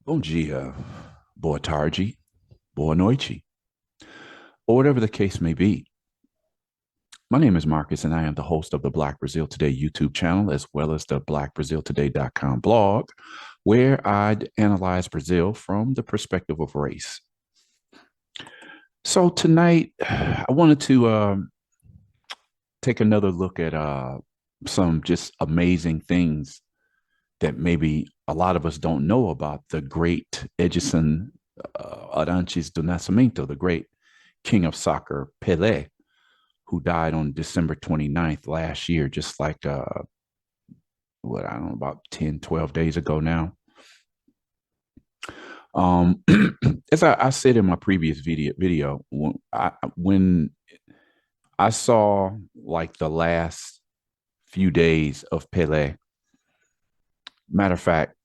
Bom dia, boa tarde, boa noite, or whatever the case may be. My name is Marcus, and I am the host of the Black Brazil Today YouTube channel, as well as the blackbraziltoday.com blog, where I analyze Brazil from the perspective of race. So tonight, I wanted to take another look at some just amazing things that maybe a lot of us don't know about the great Edson Arantes do Nascimento, the great king of soccer, Pelé, who died on December 29th last year, just like, what, I don't know, about 10, 12 days ago now. Um, as I said in my previous video when I saw like the last few days of Pelé, matter of fact,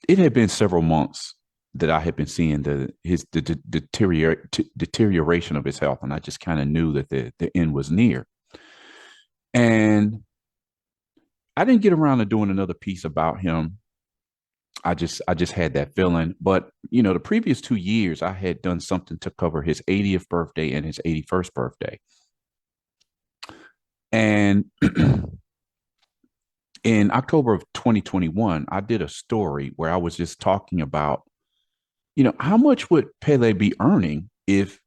it had been several months that I had been seeing the deterioration of his health, and I just kind of knew that the end was near. And I didn't get around to doing another piece about him. I just had that feeling. But the previous 2 years, I had done something to cover his 80th birthday and his 81st birthday. And in October of 2021, I did a story where I was just talking about, how much would Pele be earning if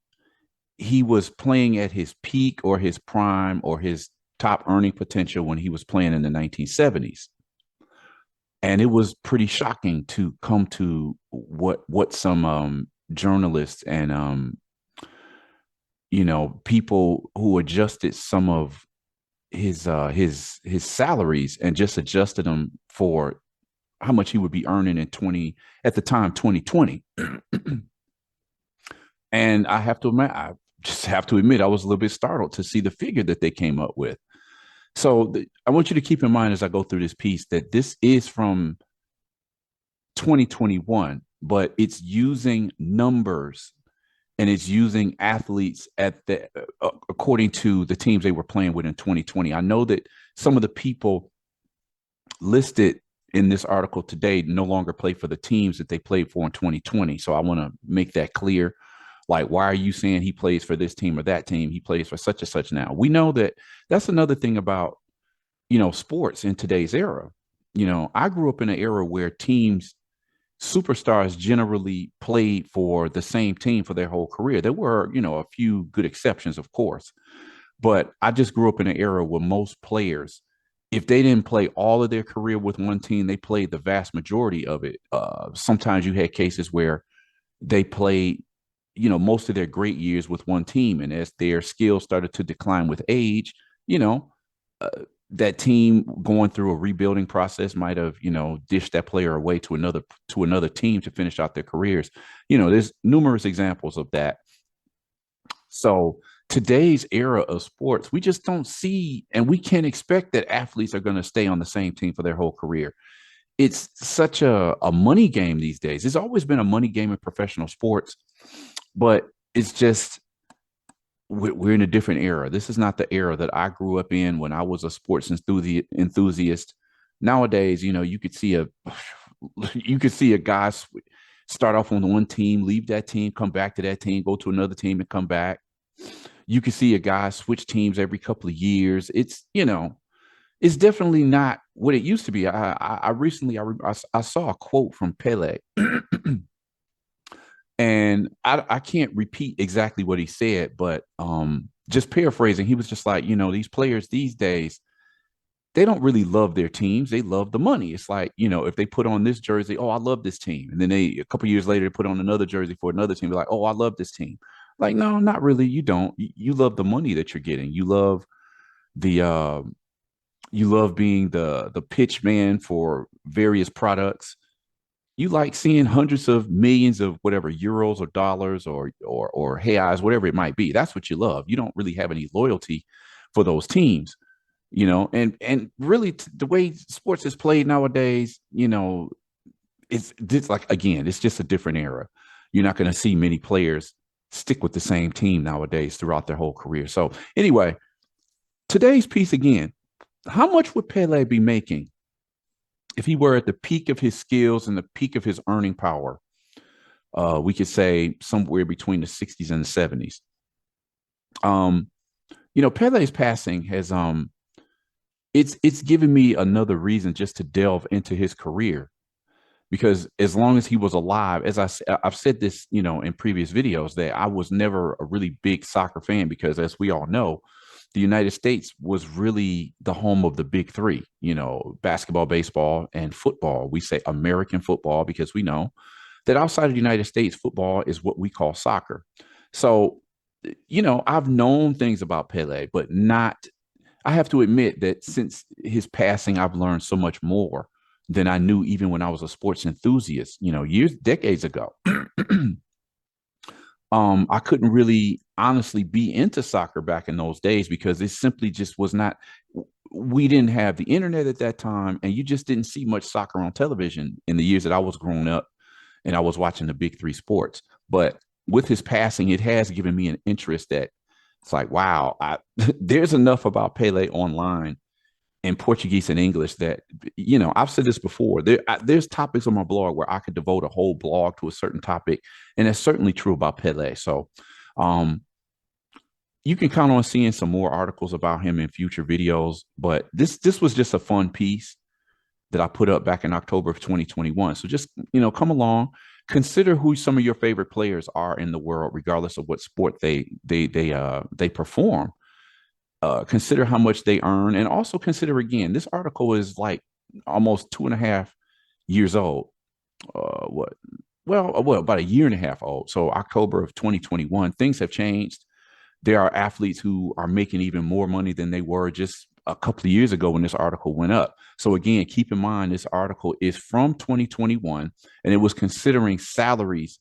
he was playing at his peak or his prime or his top earning potential when he was playing in the 1970s. And it was pretty shocking to come to what some journalists and people who adjusted some of his salaries and just adjusted them for how much he would be earning in 20 at the time 2020. And I just have to admit I was a little bit startled to see the figure that they came up with. So I want you to keep in mind as I go through this piece that this is from 2021, but it's using numbers and it's using athletes at the according to the teams they were playing with in 2020. I know that some of the people listed in this article today no longer play for the teams that they played for in 2020. So I want to make that clear. Like, why are you saying he plays for this team or that team? He plays for such and such now. We know that that's another thing about, sports in today's era. I grew up in an era where teams, superstars generally played for the same team for their whole career. There were, a few good exceptions, of course, but I just grew up in an era where most players, if they didn't play all of their career with one team, they played the vast majority of it. Sometimes you had cases where they played, most of their great years with one team. And as their skills started to decline with age, you know, uh, that team going through a rebuilding process might have, dished that player away to another team to finish out their careers. There's numerous examples of that. So today's era of sports, we just don't see, and we can't expect that athletes are going to stay on the same team for their whole career. It's such a money game these days. It's always been a money game in professional sports, but it's just we're in a different era. This is not the era that I grew up in when I was a sports enthusiast. Nowadays, you could see a guy start off on one team, leave that team, come back to that team, go to another team, and come back. You can see a guy switch teams every couple of years. It's definitely not what it used to be. I recently I saw a quote from Pele, and I can't repeat exactly what he said, but just paraphrasing, he was just like, these players these days, they don't really love their teams. They love the money. It's like, if they put on this jersey, oh, I love this team. And then a couple years later, they put on another jersey for another team. They're like, oh, I love this team. Like, no, not really. You don't. You love the money that you're getting. The you love being the pitch man for various products. You like seeing hundreds of millions of whatever euros or dollars or reais, whatever it might be. That's what you love. You don't really have any loyalty for those teams, and really the way sports is played nowadays, it's like, again, it's just a different era. You're not going to see many players stick with the same team nowadays throughout their whole career. So anyway, today's piece again, how much would Pele be making if he were at the peak of his skills and the peak of his earning power, we could say somewhere between the 60s and the 70s. Um, Pele's passing has it's given me another reason just to delve into his career because as long as he was alive, I've said this, in previous videos that I was never a really big soccer fan because as we all know, the United States was really the home of the big three, basketball, baseball, and football. We say American football because we know that outside of the United States, football is what we call soccer. So, I've known things about Pele, but not, I have to admit that since his passing, I've learned so much more than I knew even when I was a sports enthusiast, years, decades ago. I couldn't really honestly be into soccer back in those days because it simply just was not. We didn't have the internet at that time, and you just didn't see much soccer on television in the years that I was growing up and I was watching the big three sports. But with his passing, it has given me an interest that it's like, wow, there's enough about Pele online in Portuguese and English that I've said this before. There's topics on my blog where I could devote a whole blog to a certain topic, and that's certainly true about Pele. So, um, you can count on seeing some more articles about him in future videos. But this was just a fun piece that I put up back in October of 2021. So just come along, consider who some of your favorite players are in the world, regardless of what sport they perform. Consider how much they earn, and also consider again. This article is like almost 2.5 years old. What? Well, about a year and a half old. So October of 2021. Things have changed. There are athletes who are making even more money than they were just a couple of years ago when this article went up. So again, keep in mind this article is from 2021, and it was considering salaries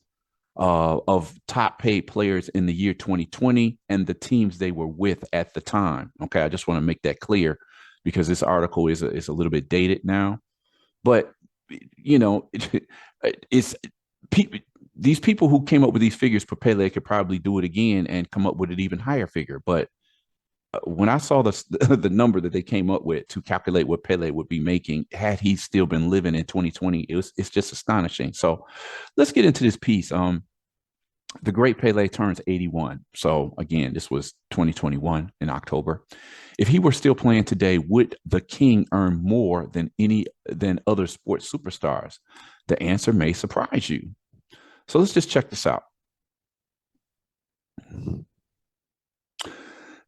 of top paid players in the year 2020 and the teams they were with at the time. Okay, I just want to make that clear because this article is a little bit dated now, but it's people. These people who came up with these figures for Pele could probably do it again and come up with an even higher figure. But when I saw the number that they came up with to calculate what Pele would be making had he still been living in 2020, it's just astonishing. So let's get into this piece. The great Pele turns 81. So again, this was 2021 in October. If he were still playing today, would the king earn more than other sports superstars? The answer may surprise you. So let's just check this out.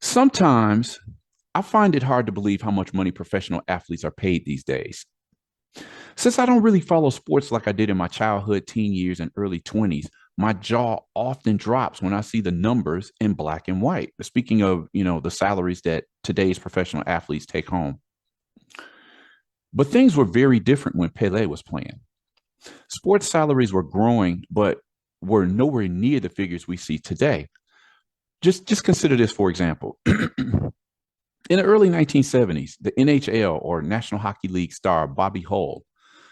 Sometimes I find it hard to believe how much money professional athletes are paid these days. Since I don't really follow sports like I did in my childhood, teen years, and early 20s, my jaw often drops when I see the numbers in black and white. Speaking of, the salaries that today's professional athletes take home. But things were very different when Pele was playing. Sports salaries were growing, but were nowhere near the figures we see today. Just consider this, for example. In the early 1970s, the NHL, or National Hockey League star Bobby Hull,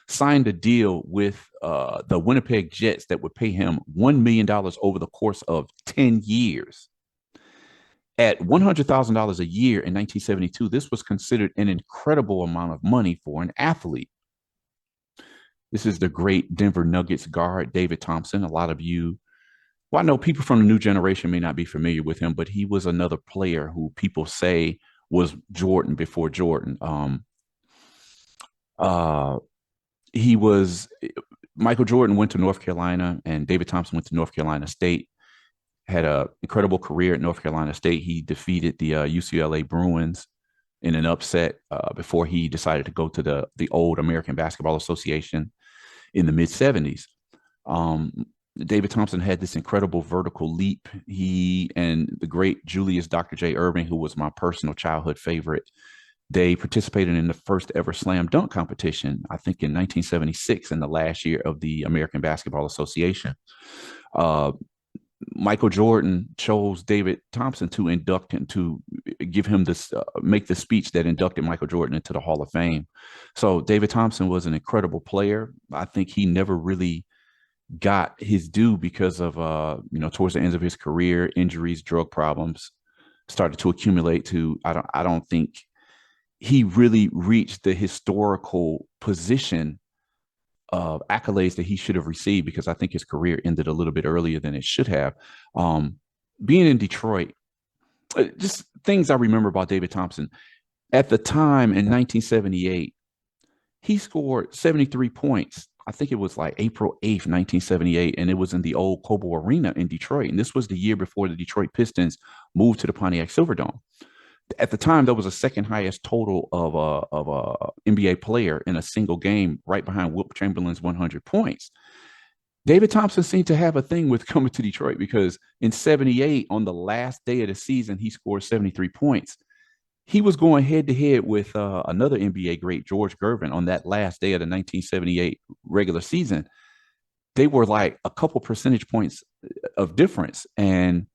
signed a deal with the Winnipeg Jets that would pay him $1 million over the course of 10 years. At $100,000 a year in 1972, this was considered an incredible amount of money for an athlete. This is the great Denver Nuggets guard, David Thompson. A lot of you, well, I know people from the new generation may not be familiar with him, but he was another player who people say was Jordan before Jordan. Uh, he was Michael Jordan went to North Carolina, and David Thompson went to North Carolina State. Had an incredible career at North Carolina State. He defeated the UCLA Bruins in an upset before he decided to go to the old American Basketball Association in the mid '70s. Um, David Thompson had this incredible vertical leap. He and the great Julius Dr. J. Irving, who was my personal childhood favorite, they participated in the first ever slam dunk competition, I think in 1976, in the last year of the American Basketball Association. Uh, Michael Jordan chose David Thompson to induct him, to give him this, make the speech that inducted Michael Jordan into the Hall of Fame. So David Thompson was an incredible player. I think he never really got his due because of, towards the end of his career, injuries, drug problems started to accumulate to, I don't think he really reached the historical position of accolades that he should have received, because I think his career ended a little bit earlier than it should have. Um, Being in Detroit, just things I remember about David Thompson. At the time in 1978, he scored 73 points. I think it was like April 8th, 1978, and it was in the old Cobo Arena in Detroit. And this was the year before the Detroit Pistons moved to the Pontiac Silverdome. At the time, that was the second highest total of a NBA player in a single game, right behind Wilt Chamberlain's 100 points. David Thompson seemed to have a thing with coming to Detroit, because in 78, on the last day of the season, he scored 73 points. He was going head to head with another NBA great, George Gervin, on that last day of the 1978 regular season. They were like a couple percentage points of difference. And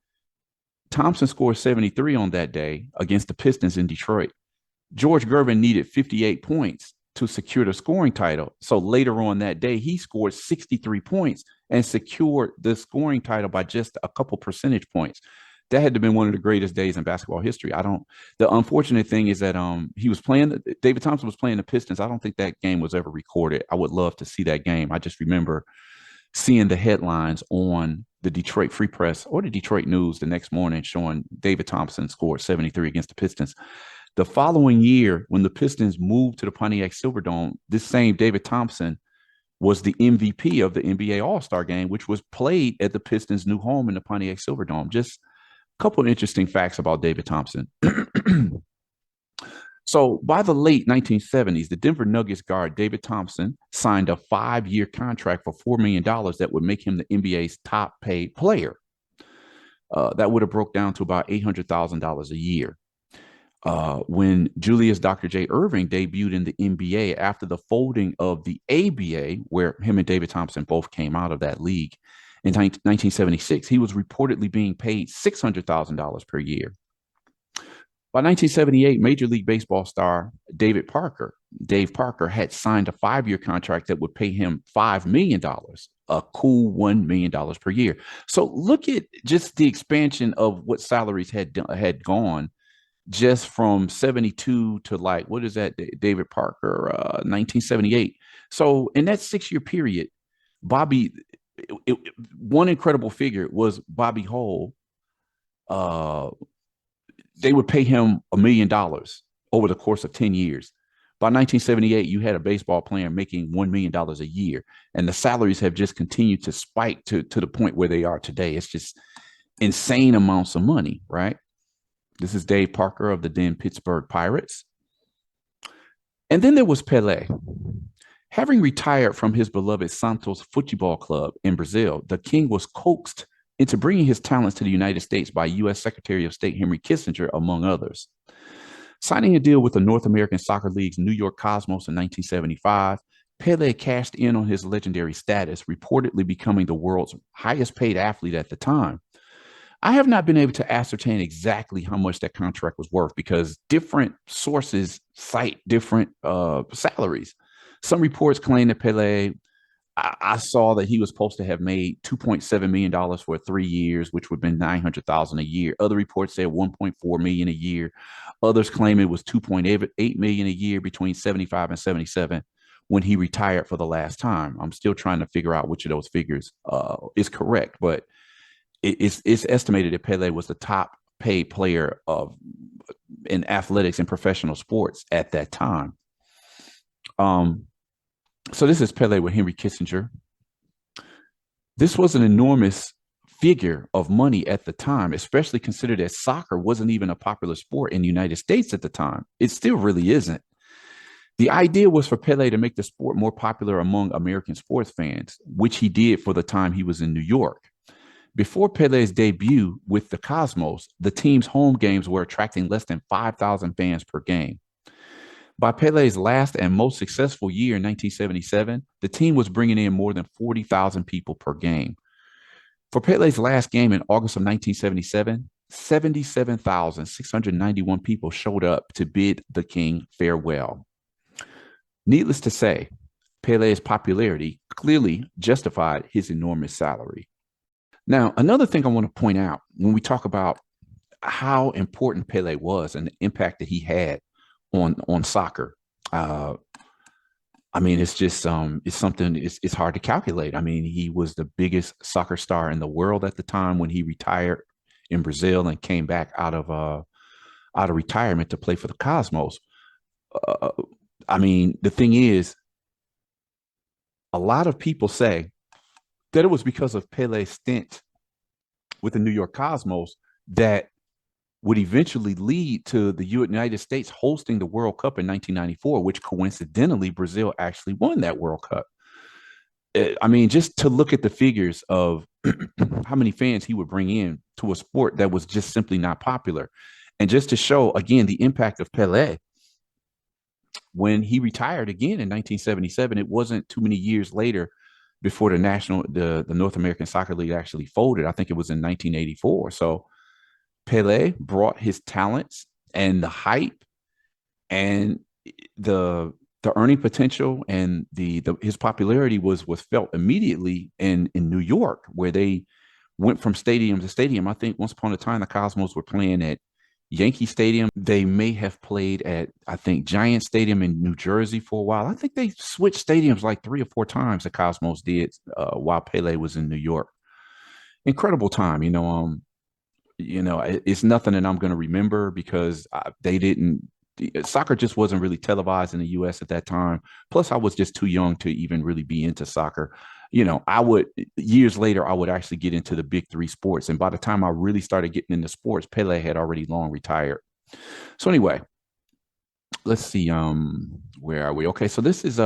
Thompson scored 73 on that day against the Pistons in Detroit. George Gervin needed 58 points to secure the scoring title. So later on that day, he scored 63 points and secured the scoring title by just a couple percentage points. That had to have been one of the greatest days in basketball history. The unfortunate thing is that David Thompson was playing the Pistons. I don't think that game was ever recorded. I would love to see that game. I just remember seeing the headlines on the Detroit Free Press or the Detroit News the next morning showing David Thompson scored 73 against the Pistons. The following year, when the Pistons moved to the Pontiac Silverdome, this same David Thompson was the MVP of the NBA All-Star game, which was played at the Pistons' new home in the Pontiac Silverdome. Just a couple of interesting facts about David Thompson. So by the late 1970s, the Denver Nuggets guard David Thompson signed a 5-year contract for $4 million that would make him the NBA's top paid player. That would have broke down to about $800,000 a year. When Julius Dr. J. Irving debuted in the NBA after the folding of the ABA, where him and David Thompson both came out of that league in 1976, he was reportedly being paid $600,000 per year. By 1978, Major League Baseball star Dave Parker had signed a 5-year contract that would pay him $5 million, a cool $1 million per year. So look at just the expansion of what salaries had gone just from 72 to like, what is that, David Parker, 1978. So in that 6-year period, one incredible figure was Bobby Hull. They would pay him $1 million over the course of 10 years. By 1978, you had a baseball player making $1 million a year, and the salaries have just continued to spike to the point where they are today. It's just insane amounts of money, right? This is Dave Parker of the then Pittsburgh Pirates. And then there was Pelé. Having retired from his beloved Santos Futebol Club in Brazil, the king was coaxed into bringing his talents to the United States by U.S. Secretary of State Henry Kissinger, among others. Signing a deal with the North American Soccer League's New York Cosmos in 1975, Pelé cashed in on his legendary status, reportedly becoming the world's highest paid athlete at the time. I have not been able to ascertain exactly how much that contract was worth, because different sources cite different salaries. Some reports claim that Pelé, I saw that he was supposed to have made $2.7 million for 3 years, which would have been $900,000 a year. Other reports said $1.4 million a year. Others claim it was $2.8 million a year between 75 and 77 when he retired for the last time. I'm still trying to figure out which of those figures is correct, but it's estimated that Pelé was the top paid player in athletics and professional sports at that time. So this is Pelé with Henry Kissinger. This was an enormous figure of money at the time, especially considered that soccer wasn't even a popular sport in the United States at the time. It still really isn't. The idea was for Pelé to make the sport more popular among American sports fans, which he did for the time he was in New York. Before Pelé's debut with the Cosmos, the team's home games were attracting less than 5,000 fans per game. By Pelé's last and most successful year in 1977, the team was bringing in more than 40,000 people per game. For Pelé's last game in August of 1977, 77,691 people showed up to bid the king farewell. Needless to say, Pelé's popularity clearly justified his enormous salary. Now, another thing I want to point out when we talk about how important Pelé was and the impact that he had on soccer. Uh, I mean, it's just it's something. It's hard to calculate. I mean, he was the biggest soccer star in the world at the time when he retired in Brazil and came back out of retirement to play for the Cosmos. Uh, I mean, the thing is, a lot of people say that it was because of Pele's stint with the New York Cosmos that would eventually lead to the United States hosting the World Cup in 1994, which coincidentally Brazil actually won that World Cup. I mean, just to look at the figures of how many fans he would bring in to a sport that was just simply not popular. And just to show again the impact of Pelé, when he retired again in 1977, it wasn't too many years later before the North American Soccer League actually folded. I think it was in 1984. So Pelé brought his talents and the hype and the earning potential and the his popularity was felt immediately in New York, where they went from stadium to stadium. I think once upon a time the Cosmos were playing at Yankee Stadium. They may have played at, I think, Giant Stadium in New Jersey for a while. I think they switched stadiums like 3 or 4 times. The Cosmos did while Pele was in New York. Incredible time, it's nothing that I'm going to remember because they didn't. Soccer just wasn't really televised in the U.S. at that time. Plus, I was just too young to even really be into soccer. I would years later I would actually get into the big three sports, and by the time I really started getting into sports, Pele had already long retired. So anyway, let's see. Where are we? Okay, so this is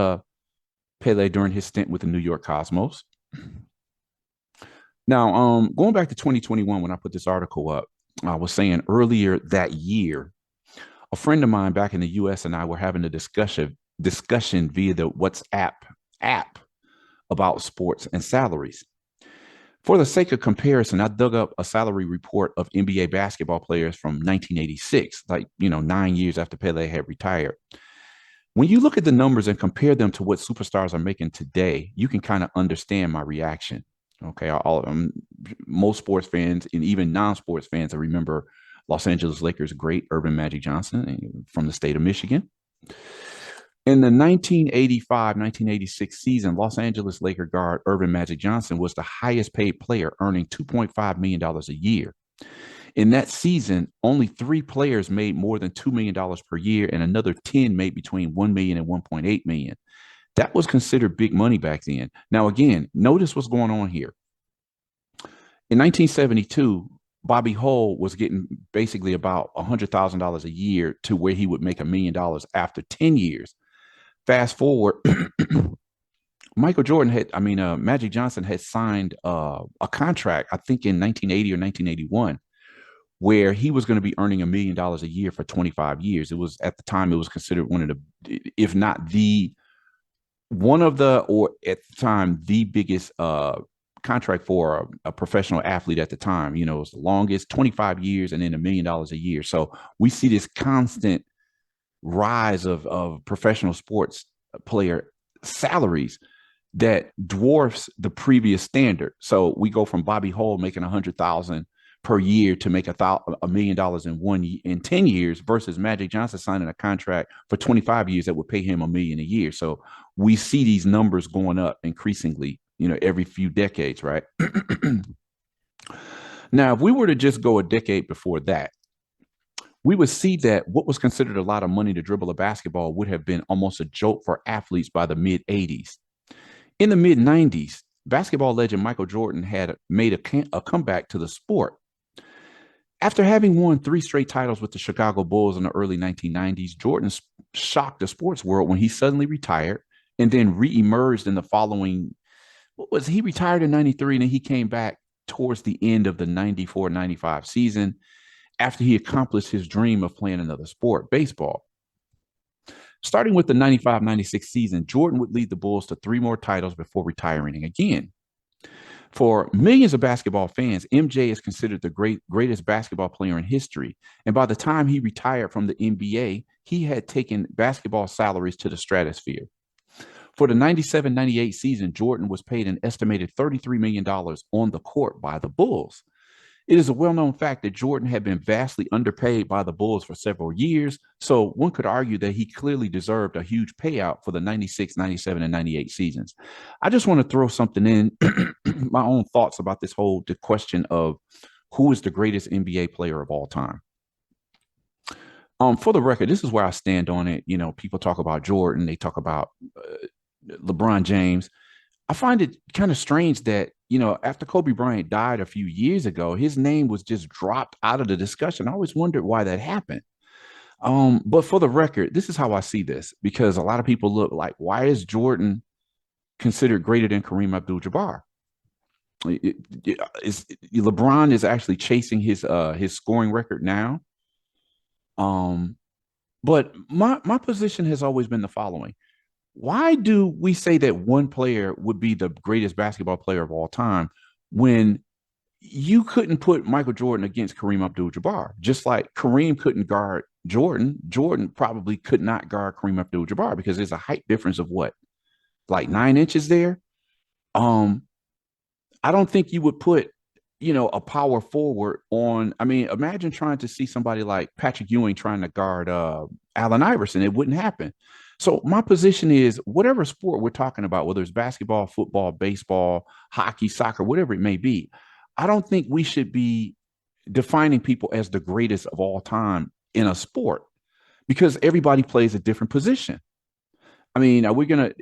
Pele during his stint with the New York Cosmos. Now, going back to 2021 when I put this article up, I was saying earlier that year, a friend of mine back in the U.S. and I were having a discussion via the WhatsApp app about sports and salaries. For the sake of comparison, I dug up a salary report of NBA basketball players from 1986, like 9 years after Pele had retired. When you look at the numbers and compare them to what superstars are making today, you can kind of understand my reaction. Okay, most sports fans and even non-sports fans, I remember Los Angeles Lakers great Earvin Magic Johnson from the state of Michigan. In the 1985-1986 season, Los Angeles Laker guard Earvin Magic Johnson was the highest paid player, earning $2.5 million a year. In that season, only 3 players made more than $2 million per year, and another 10 made between $1 million and $1.8 million. That was considered big money back then. Now, again, notice what's going on here. In 1972, Bobby Hull was getting basically about $100,000 a year to where he would make $1 million after 10 years. Fast forward, Magic Johnson had signed a contract, I think in 1980 or 1981, where he was going to be earning $1 million a year for 25 years. It was at the time, it was considered one of the, if not the or at the time, the biggest contract for a professional athlete at the time. It was the longest, 25 years, and then $1 million a year. So we see this constant rise of professional sports player salaries that dwarfs the previous standard. So we go from Bobby Hull making $100,000 per year to make $1 million in 10 years versus Magic Johnson signing a contract for 25 years that would pay him $1 million a year. So we see these numbers going up increasingly, every few decades, right? Now, if we were to just go a decade before that, we would see that what was considered a lot of money to dribble a basketball would have been almost a joke for athletes by the mid 80s. In the mid 90s, basketball legend Michael Jordan had made a comeback to the sport. After having won 3 straight titles with the Chicago Bulls in the early 1990s, Jordan shocked the sports world when he suddenly retired and then re-emerged in the following. He retired in 93 and then he came back towards the end of the 94-95 season after he accomplished his dream of playing another sport, baseball. Starting with the 95-96 season, Jordan would lead the Bulls to 3 more titles before retiring again. For millions of basketball fans, MJ is considered the greatest basketball player in history. And by the time he retired from the NBA, he had taken basketball salaries to the stratosphere. For the 97-98 season, Jordan was paid an estimated $33 million on the court by the Bulls. It is a well-known fact that Jordan had been vastly underpaid by the Bulls for several years, so one could argue that he clearly deserved a huge payout for the 96, 97, and 98 seasons. I just want to throw something in, my own thoughts about this whole the question of who is the greatest NBA player of all time. For the record, this is where I stand on it. You know, people talk about Jordan, they talk about LeBron James. I find it kind of strange that, you know, after Kobe Bryant died a few years ago, his name was just dropped out of the discussion. I always wondered why that happened. But for the record, this is how I see this, because a lot of people look like, why is Jordan considered greater than Kareem Abdul-Jabbar? LeBron is actually chasing his scoring record now. But my position has always been the following. Why do we say that one player would be the greatest basketball player of all time when you couldn't put Michael Jordan against Kareem Abdul-Jabbar? Just like Kareem couldn't guard Jordan, Jordan probably could not guard Kareem Abdul-Jabbar because there's a height difference of what, like 9 inches there. Um, I don't think you would put, you know, a power forward on. I mean, imagine trying to see somebody like Patrick Ewing trying to guard Allen Iverson. It wouldn't happen. So my position is whatever sport we're talking about, whether it's basketball, football, baseball, hockey, soccer, whatever it may be, I don't think we should be defining people as the greatest of all time in a sport because everybody plays a different position. I mean,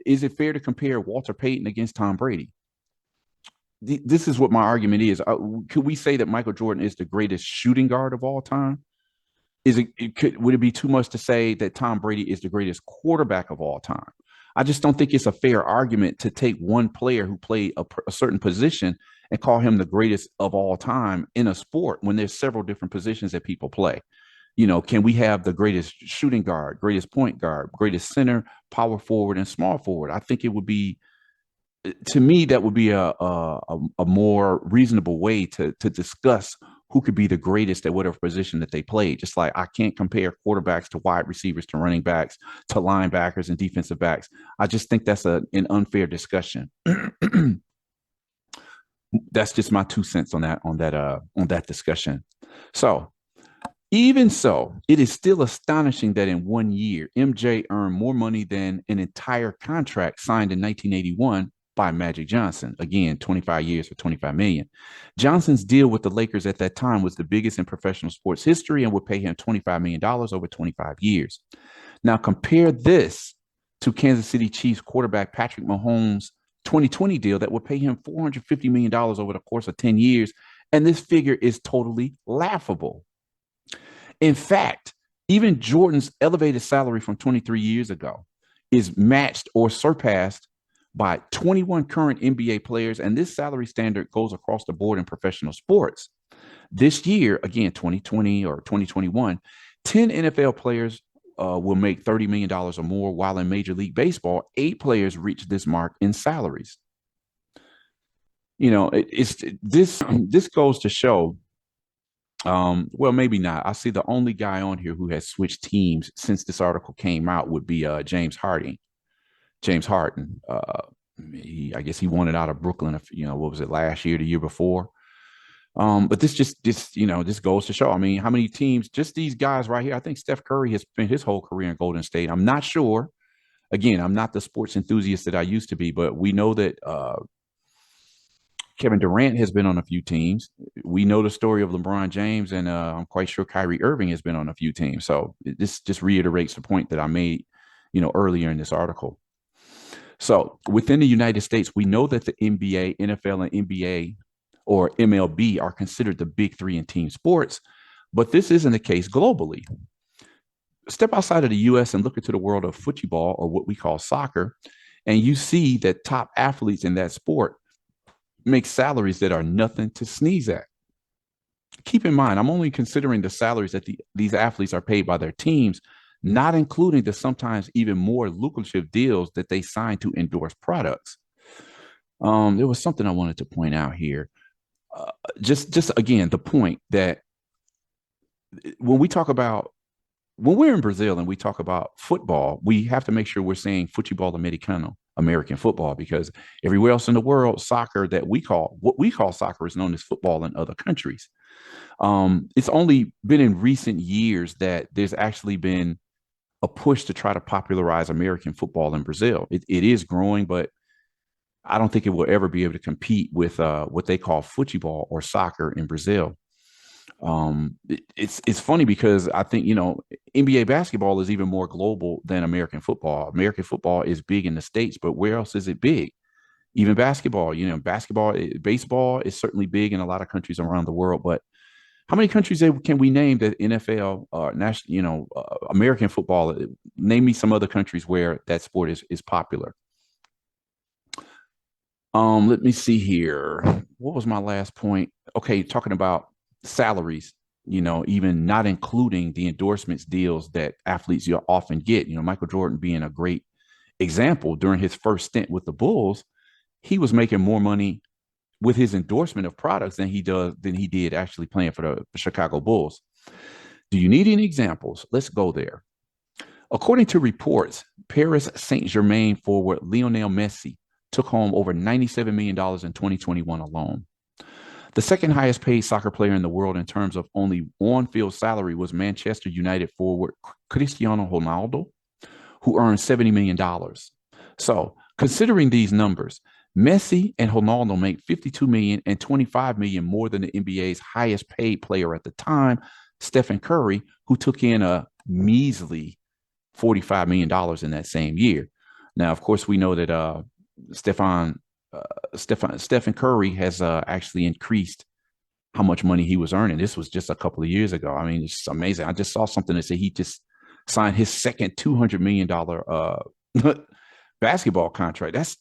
is it fair to compare Walter Payton against Tom Brady? This is what my argument is. Could we say that Michael Jordan is the greatest shooting guard of all time? Would it be too much to say that Tom Brady is the greatest quarterback of all time? I just don't think it's a fair argument to take one player who played a certain position and call him the greatest of all time in a sport when there's several different positions that people play. You know, can we have the greatest shooting guard, greatest point guard, greatest center, power forward, and small forward? I think it would be, to me, that would be a more reasonable way to discuss who could be the greatest at whatever position that they played. Just like I can't compare quarterbacks to wide receivers to running backs to linebackers and defensive backs. I just think that's an unfair discussion. That's just my 2 cents on that discussion. So even so, it is still astonishing that in 1 year, MJ earned more money than an entire contract signed in 1981 by Magic Johnson. Again, 25 years for 25 million. Johnson's deal with the Lakers at that time was the biggest in professional sports history and would pay him $25 million over 25 years. Now compare this to Kansas City Chiefs quarterback Patrick Mahomes' 2020 deal that would pay him $450 million over the course of 10 years. And this figure is totally laughable. In fact, even Jordan's elevated salary from 23 years ago is matched or surpassed by 21 current NBA players, and this salary standard goes across the board in professional sports. This year, again, 2020 or 2021, 10 NFL players will make $30 million or more, while in Major League Baseball, 8 players reach this mark in salaries. You know, this goes to show, well, maybe not. I see the only guy on here who has switched teams since this article came out would be James Harden. I guess he won it out of Brooklyn. What was it, last year, the year before? But this goes to show. I mean, how many teams? Just these guys right here. I think Steph Curry has spent his whole career in Golden State. I'm not sure. Again, I'm not the sports enthusiast that I used to be, but we know that Kevin Durant has been on a few teams. We know the story of LeBron James, and I'm quite sure Kyrie Irving has been on a few teams. So this just reiterates the point that I made, earlier in this article. So within the United States, we know that the NBA, NFL, and NBA or MLB are considered the big three in team sports, but this isn't the case globally. Step outside of the US and look into the world of football, or what we call soccer, and you see that top athletes in that sport make salaries that are nothing to sneeze at. Keep in mind, I'm only considering the salaries that these athletes are paid by their teams, not including the sometimes even more lucrative deals that they sign to endorse products. There was something I wanted to point out here. Just again, the point that when we're in Brazil and we talk about football, we have to make sure we're saying futebol americano, American football, because everywhere else in the world, what we call soccer is known as football in other countries. It's only been in recent years that there's actually been a push to try to popularize American football in Brazil. It is growing, but I don't think it will ever be able to compete with what they call futebol or soccer in Brazil. It's funny because I think NBA basketball is even more global than American football. American football is big in the States, but where else is it big? Even basketball, baseball is certainly big in a lot of countries around the world. But how many countries can we name that NFL, national, American football? Name me some other countries where that sport is popular. Let me see here. What was my last point? Okay, talking about salaries, even not including the endorsements deals that athletes you often get. Michael Jordan being a great example during his first stint with the Bulls, he was making more money with his endorsement of products than he did actually playing for the Chicago Bulls. Do you need any examples? Let's go there. According to reports, Paris Saint-Germain forward Lionel Messi took home over $97 million in 2021 alone. The second highest paid soccer player in the world in terms of only on-field salary was Manchester United forward Cristiano Ronaldo, who earned $70 million. So, considering these numbers, Messi and Ronaldo make 52 million and 25 million more than the NBA's highest paid player at the time, Stephen Curry, who took in a measly $45 million in that same year. Now, of course, we know that Stephen Curry has actually increased how much money he was earning. This was just a couple of years ago. I mean, it's amazing. I just saw something that said he just signed his second $200 million basketball contract. That's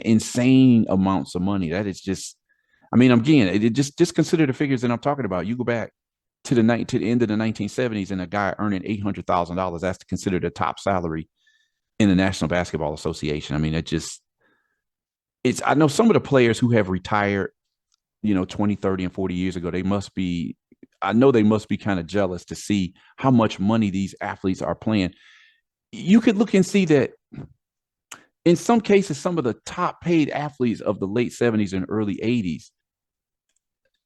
insane amounts of money. That is just, I mean, again, just consider the figures that I'm talking about. You go back to the end of the 1970s and a guy earning $800,000. That's considered the top salary in the National Basketball Association. I mean, I know some of the players who have retired, 20, 30, and 40 years ago, I know they must be kind of jealous to see how much money these athletes are playing. You could look and see that in some cases, some of the top paid athletes of the late 70s and early 80s,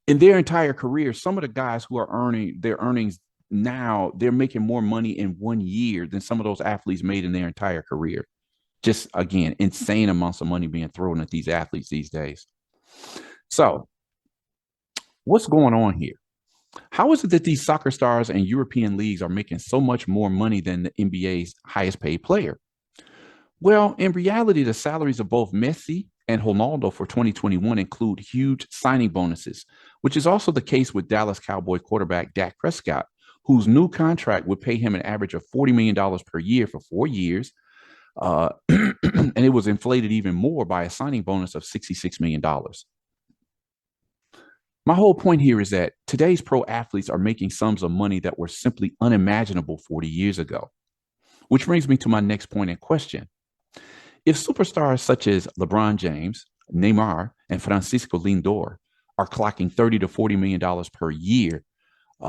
in their entire career, some of the guys who are earning their earnings now, they're making more money in 1 year than some of those athletes made in their entire career. Just, again, insane amounts of money being thrown at these athletes these days. So, what's going on here? How is it that these soccer stars and European leagues are making so much more money than the NBA's highest paid player? Well, in reality, the salaries of both Messi and Ronaldo for 2021 include huge signing bonuses, which is also the case with Dallas Cowboy quarterback Dak Prescott, whose new contract would pay him an average of $40 million per year for 4 years. And it was inflated even more by a signing bonus of $66 million. My whole point here is that today's pro athletes are making sums of money that were simply unimaginable 40 years ago. Which brings me to my next point in question. If superstars such as LeBron James, Neymar, and Francisco Lindor are clocking $30 to $40 million per year,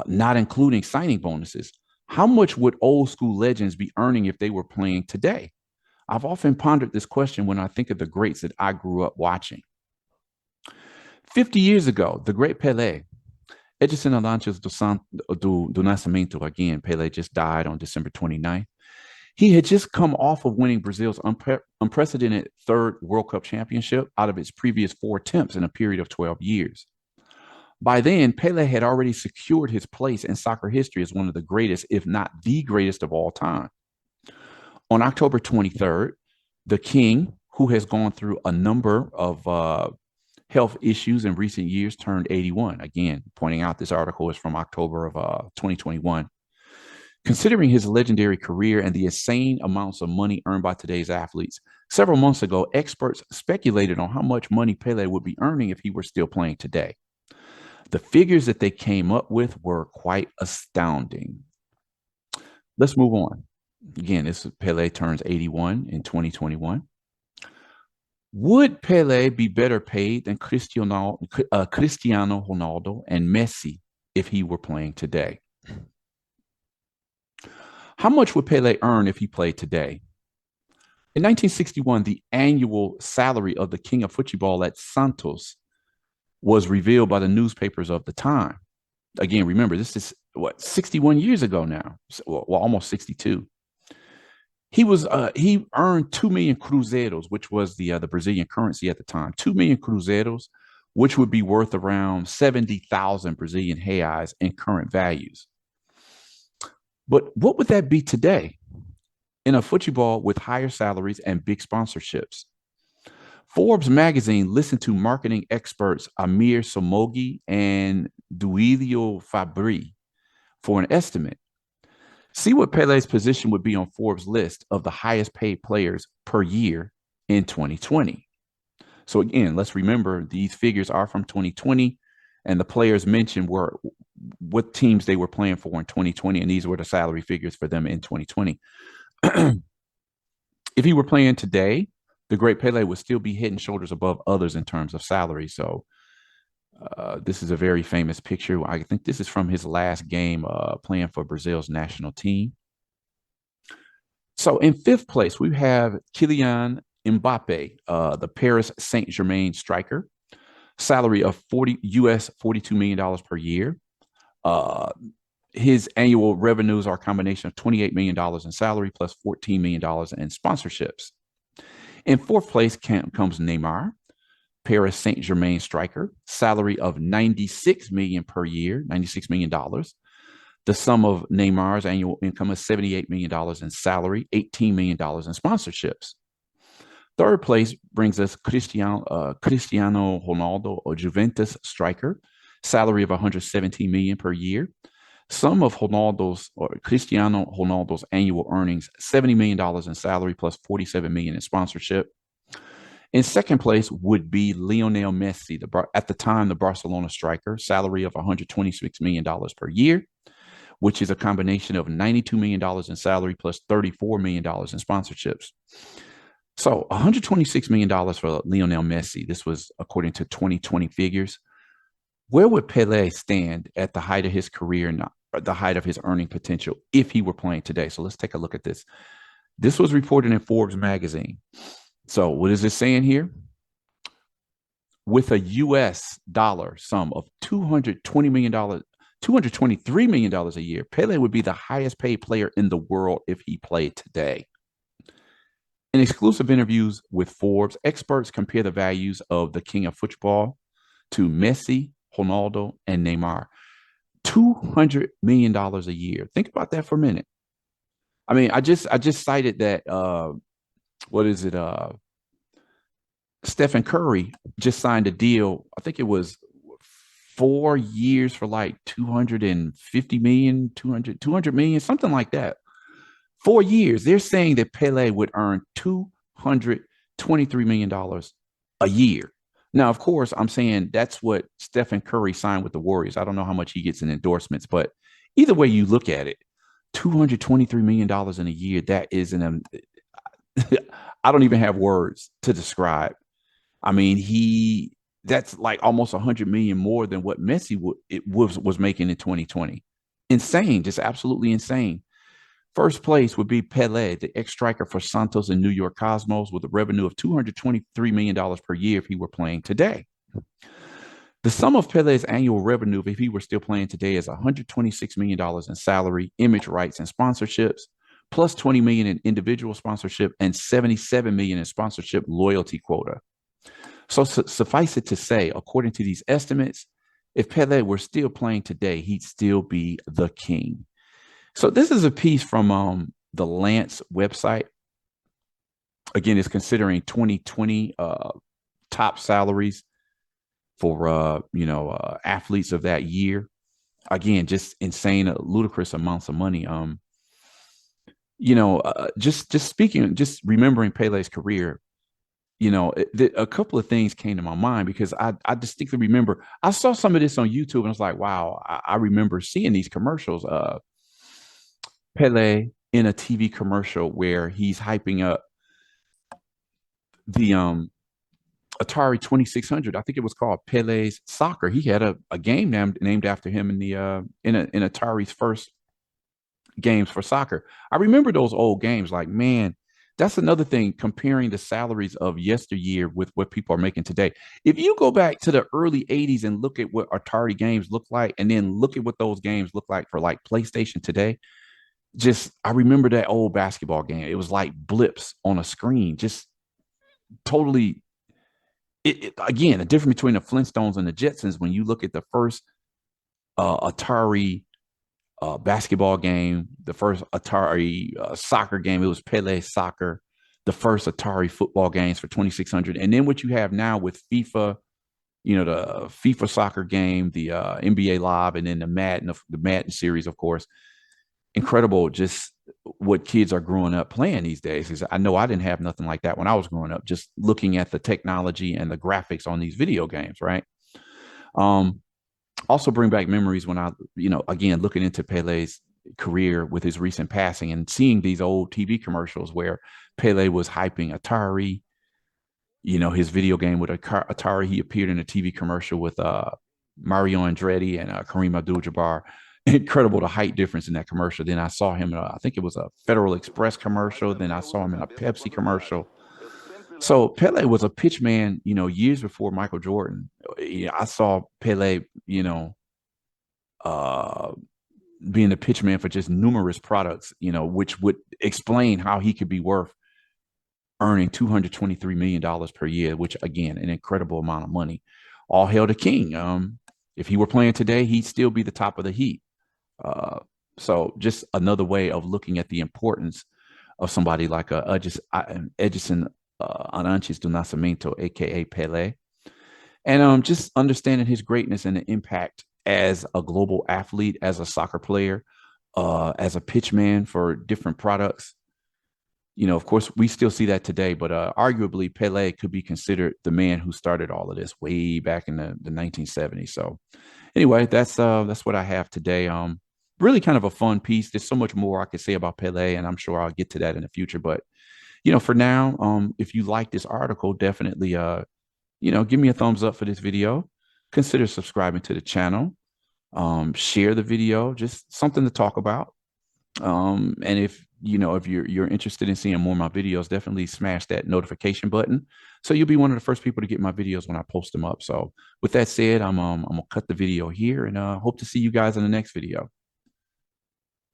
not including signing bonuses, how much would old school legends be earning if they were playing today? I've often pondered this question when I think of the greats that I grew up watching. 50 years ago, the great Pelé, Edson Arantes do Nascimento, again, Pelé just died on December 29th. He had just come off of winning Brazil's unprecedented third World Cup championship out of its previous 4 attempts in a period of 12 years. By then, Pelé had already secured his place in soccer history as one of the greatest, if not the greatest of all time. On October 23rd, the King, who has gone through a number of health issues in recent years, turned 81. Again, pointing out this article is from October of 2021. Considering his legendary career and the insane amounts of money earned by today's athletes, several months ago, experts speculated on how much money Pelé would be earning if he were still playing today. The figures that they came up with were quite astounding. Let's move on. Again, this Pelé turns 81 in 2021. Would Pelé be better paid than Cristiano Ronaldo and Messi if he were playing today? How much would Pelé earn if he played today? In 1961, the annual salary of the king of football at Santos was revealed by the newspapers of the time. Again, remember, this is what, 61 years ago now. Well, almost 62. He earned 2 million cruzeiros, which was the Brazilian currency at the time. 2 million cruzeiros, which would be worth around 70,000 Brazilian reais in current values. But what would that be today in a football with higher salaries and big sponsorships? Forbes magazine listened to marketing experts Amir Somogi and Duilio Fabri for an estimate. See what Pele's position would be on Forbes' list of the highest paid players per year in 2020. So again, let's remember these figures are from 2020, and the players mentioned were what teams they were playing for in 2020, and these were the salary figures for them in 2020. If he were playing today, the great Pele would still be head and shoulders above others in terms of salary. So this is a very famous picture. I think this is from his last game playing for Brazil's national team. So in fifth place, we have Kylian Mbappe, the Paris Saint-Germain striker, salary of $42 million per year. His annual revenues are a combination of $28 million in salary plus $14 million in sponsorships. In fourth place comes Neymar, Paris Saint-Germain striker, salary of $96 million per year, $96 million. The sum of Neymar's annual income is $78 million in salary, $18 million in sponsorships. Third place brings us Cristiano Ronaldo, a Juventus striker, salary of $117 million per year. Sum of Cristiano Ronaldo's annual earnings, $70 million in salary plus $47 million in sponsorship. In second place would be Lionel Messi, at the time the Barcelona striker, salary of $126 million per year, which is a combination of $92 million in salary plus $34 million in sponsorships. So $126 million for Lionel Messi. This was according to 2020 figures. Where would Pelé stand at the height of his career and the height of his earning potential if he were playing today? So let's take a look at this. This was reported in Forbes magazine. So what is it saying here? With a US dollar sum of $223 million a year, Pelé would be the highest paid player in the world if he played today. In exclusive interviews with Forbes, experts compare the values of the king of football to Messi, Ronaldo, and Neymar. $200 million a year. Think about that for a minute. I mean, I just cited that Stephen Curry just signed a deal. I think it was 4 years for like 250 million, 200 million, something like that. 4 years. They're saying that Pele would earn $223 million a year. Now, of course, I'm saying that's what Stephen Curry signed with the Warriors. I don't know how much he gets in endorsements, but either way you look at it, $223 million in a year, that is I don't even have words to describe. I mean, that's like almost 100 million more than what Messi was making in 2020. Insane, just absolutely insane. First place would be Pelé, the ex-striker for Santos and New York Cosmos, with a revenue of $223 million per year if he were playing today. The sum of Pelé's annual revenue, if he were still playing today, is $126 million in salary, image rights, and sponsorships, plus $20 million in individual sponsorship and $77 million in sponsorship loyalty quota. So suffice it to say, according to these estimates, if Pelé were still playing today, he'd still be the king. So this is a piece from the Lance website. Again, it's considering 2020 top salaries for athletes of that year. Again, just insane, ludicrous amounts of money. Just remembering Pele's career, a couple of things came to my mind because I distinctly remember I saw some of this on YouTube and I was like, wow, I remember seeing these commercials. Pelé in a TV commercial where he's hyping up the Atari 2600. I think it was called Pelé's Soccer. He had a game named after him in Atari's first games for soccer. I remember those old games. Like, man, that's another thing, comparing the salaries of yesteryear with what people are making today. If you go back to the early 80s and look at what Atari games look like, and then look at what those games look like for like PlayStation today, just I remember that old basketball game. It was like blips on a screen, just totally. Again, the difference between the Flintstones and the Jetsons, when you look at the first Atari basketball game, the first Atari soccer game, it was Pelé soccer, the first Atari football games for 2600. And then what you have now with FIFA, the FIFA soccer game, the NBA Live, and then the Madden series, of course. Incredible, just what kids are growing up playing these days. Because I know I didn't have nothing like that when I was growing up, just looking at the technology and the graphics on these video games, right? Um, Also bring back memories when I, again, looking into Pele's career with his recent passing and seeing these old TV commercials where Pele was hyping Atari, his video game with Atari. He appeared in a TV commercial with Mario Andretti and Kareem Abdul-Jabbar. Incredible, the height difference in that commercial. Then I saw him in I think it was a Federal Express commercial. Then I saw him in a Pepsi commercial. So Pele was a pitch man, years before Michael Jordan. I saw Pele, uh, being the pitch man for just numerous products, which would explain how he could be worth earning $223 million per year, which again, an incredible amount of money. All hail the king. If he were playing today, he'd still be the top of the heap. So just another way of looking at the importance of somebody like Edson Arantes do Nascimento, aka Pelé, and just understanding his greatness and the impact as a global athlete, as a soccer player, as a pitchman for different products. Of course, we still see that today, but arguably Pelé could be considered the man who started all of this way back in the 1970s. So anyway, that's what I have today. Really kind of a fun piece. There's so much more I could say about Pelé, and I'm sure I'll get to that in the future. But for now, if you like this article, definitely give me a thumbs up for this video. Consider subscribing to the channel. Share the video, just something to talk about. And if you're interested in seeing more of my videos, definitely smash that notification button so you'll be one of the first people to get my videos when I post them up. So with that said, I'm gonna cut the video here, and hope to see you guys in the next video.